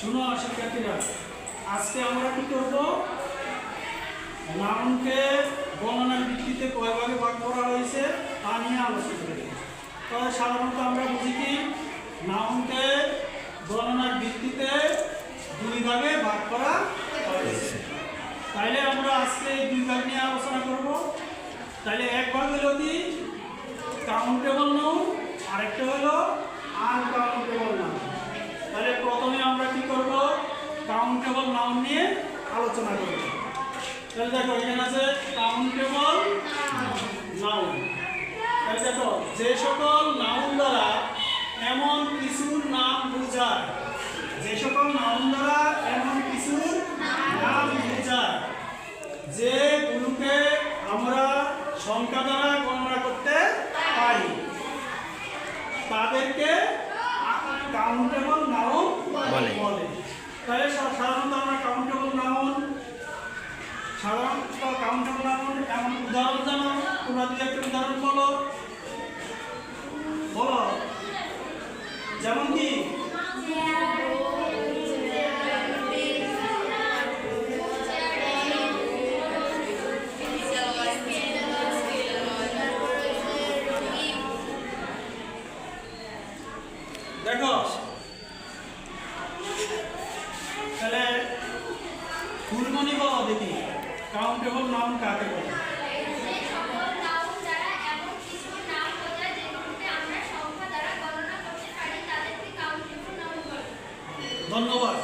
শুনো শিক্ষার্থীরা, আজকে আমরা কি করব? নাউনকে গণনার ভিত্তিতে কয় ভাগে ভাগ করা হয়েছে তা নিয়ে আলোচনা করব। তবে সাধারণত আমরা বুঝি কি, নাউনকে গণনার ভিত্তিতে দুই ভাগে ভাগ করা হয়েছে। তাইলে আমরা আজকে এই দুই ভাগ নিয়ে আলোচনা করব। তাইলে এক ভাগ হলো কি কাউন্টেবল নাউন, আরেকটা হলো আনকাউন্টেবল নাউন। তাহলে প্রথমে আমরা কি করব? কাউন্টেবল নাউন নিয়ে আলোচনা করব। তাহলে দেখো এখানে আছে কাউন্টেবল নাউন। তাহলে দেখো যে সকল নাউন দ্বারা এমন কিছুর নাম বোঝায়, যে সকল নাউন দ্বারা এমন কিছুর নাম বোঝায় যেগুলোকে আমরা সংখ্যা দ্বারা গণনা করতে পারি, তাদেরকে কাউন্টেবল নাউন বলে। তাহলে সাধারণত আমরা কাউন্টেবল নাউন এমন উদাহরণ জানো? তোমরা দুই একটা উদাহরণ বলো। যেমন কি দেখো, তাহলে ফুলমণি বলো দেখি কাউন্টেবল নাউন কাকে বলে? ধন্যবাদ।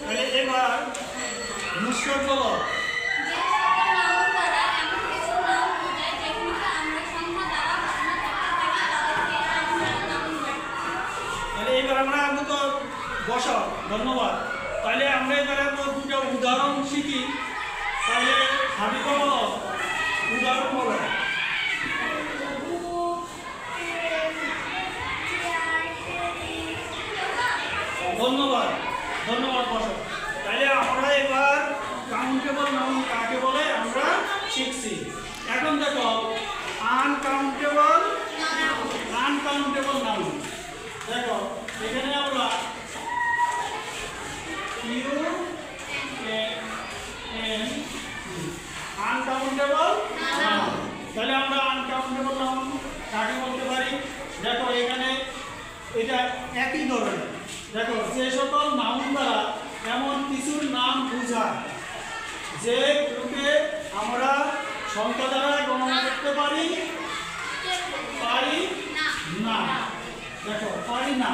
তাহলে এবার নুসরত বলো। তাহলে এবার আমরা দুটো বসাও। ধন্যবাদ। তাহলে আমরা এবারে দুটো উদাহরণ শিখি। তাহলে হাবিবা বলো, উদাহরণ বলো। ধন্যবাদ, ধন্যবাদ বসো। তাহলে আমরা এবার কাউন্টেবল নাউন কাকে বলে আমরা শিখছি। এখন দেখো আনকাউন্টেবল নাউন। দেখো এখানে আমরা আনকাউন্টেবল নাউন। তাহলে আমরা আনকাউন্টেবল নাউন কাকে বলতে পারি? দেখো এখানে এটা একই ধরনের। দেখো যে সকল নাউন দ্বারা এমন কিছুর নাম বোঝায় যেগুলোকে আমরা সংখ্যা দ্বারা গণনা করতে পারি না। দেখো পারি না।